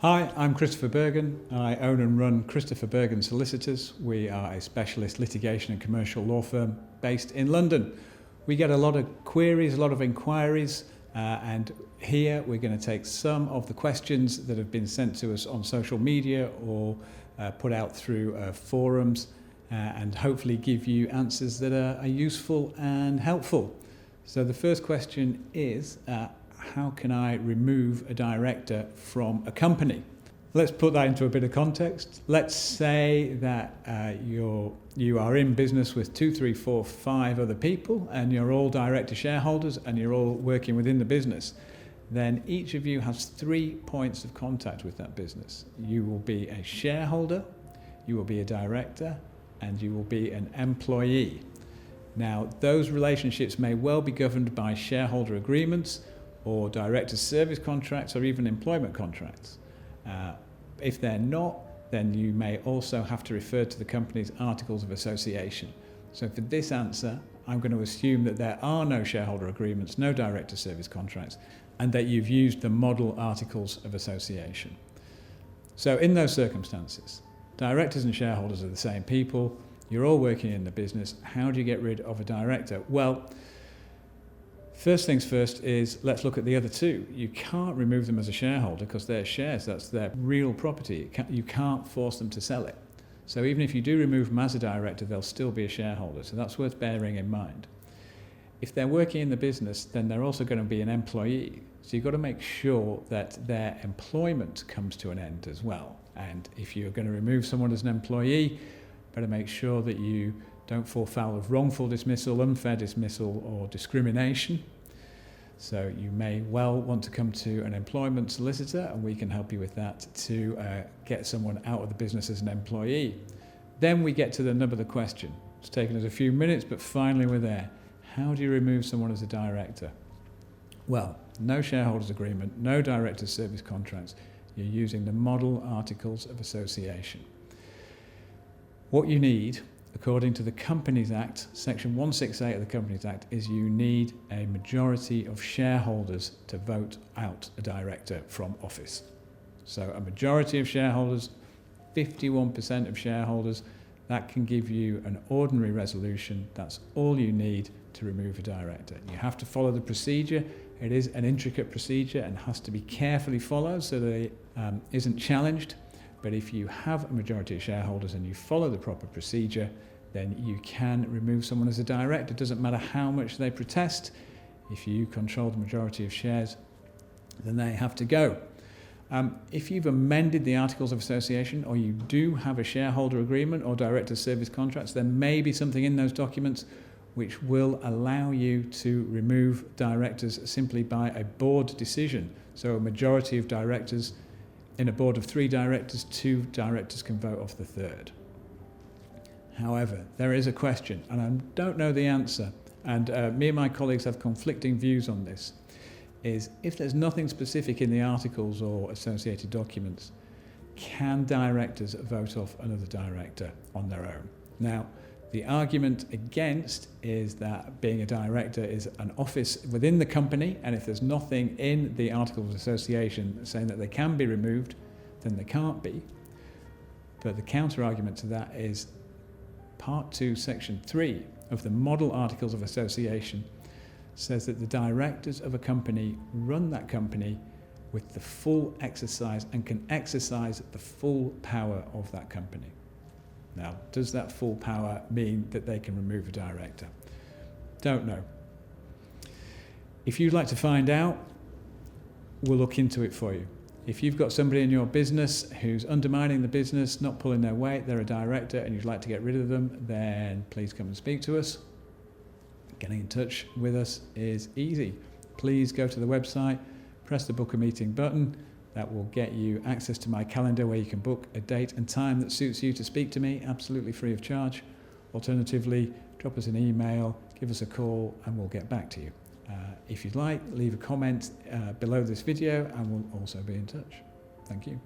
Hi, I'm Christopher Burgon. I own and run Christopher Burgon Solicitors. We are a specialist litigation and commercial law firm based in London. We get a lot of queries, a lot of inquiries, and here we're going to take some of the questions that have been sent to us on social media or put out through forums and hopefully give you answers that are useful and helpful. So the first question is, how can I remove a director from a company? Let's put that into a bit of context. Let's say that you are in business with 2, 3, 4, 5 other people and you're all director shareholders and you're all working within the business. Then each of you has 3 points of contact with that business. You will be a shareholder, you will be a director, and you will be an employee. Now, those relationships may well be governed by shareholder agreements or director service contracts or even employment contracts. If they're not, then you may also have to refer to the company's articles of association. So for this answer, I'm going to assume that there are no shareholder agreements, no director service contracts, and that you've used the model articles of association. So in those circumstances, directors and shareholders are the same people, you're all working in the business. How do you get rid of a director? Well, first things first is let's look at the other 2. You can't remove them as a shareholder because they're shares, that's their real property. You can't force them to sell it. So even if you do remove them as a director, they'll still be a shareholder. So that's worth bearing in mind. If they're working in the business, then they're also going to be an employee. So you've got to make sure that their employment comes to an end as well. And if you're going to remove someone as an employee, better make sure that you don't fall foul of wrongful dismissal, unfair dismissal, or discrimination. So you may well want to come to an employment solicitor, and we can help you with that to get someone out of the business as an employee. Then we get to the nub of the question. It's taken us a few minutes, but finally we're there. How do you remove someone as a director? Well, no shareholders agreement, no director service contracts. You're using the model articles of association. What you need, according to the Companies Act, Section 168 of the Companies Act, is you need a majority of shareholders to vote out a director from office. So a majority of shareholders, 51% of shareholders, that can give you an ordinary resolution. That's all you need to remove a director. You have to follow the procedure. It is an intricate procedure and has to be carefully followed so that it isn't challenged. But if you have a majority of shareholders and you follow the proper procedure, then you can remove someone as a director. It doesn't matter how much they protest. If you control the majority of shares, then they have to go. If you've amended the Articles of Association or you do have a shareholder agreement or director service contracts, there may be something in those documents which will allow you to remove directors simply by a board decision. So a majority of directors, in a board of 3 directors, 2 directors can vote off the 3rd. However, there is a question, and I don't know the answer, and me and my colleagues have conflicting views on this, is if there's nothing specific in the articles or associated documents, can directors vote off another director on their own? Now, the argument against is that being a director is an office within the company, and if there's nothing in the Articles of Association saying that they can be removed, then they can't be. But the counter-argument to that is Part 2, Section 3 of the Model Articles of Association says that the directors of a company run that company with the full exercise and can exercise the full power of that company. Now, does that full power mean that they can remove a director? Don't know. If you'd like to find out, we'll look into it for you. If you've got somebody in your business who's undermining the business, not pulling their weight, they're a director and you'd like to get rid of them, then please come and speak to us. Getting in touch with us is easy. Please go to the website, press the book a meeting button. That will get you access to my calendar where you can book a date and time that suits you to speak to me, absolutely free of charge. Alternatively, drop us an email, give us a call, and we'll get back to you. If you'd like, leave a comment below this video and we'll also be in touch. Thank you.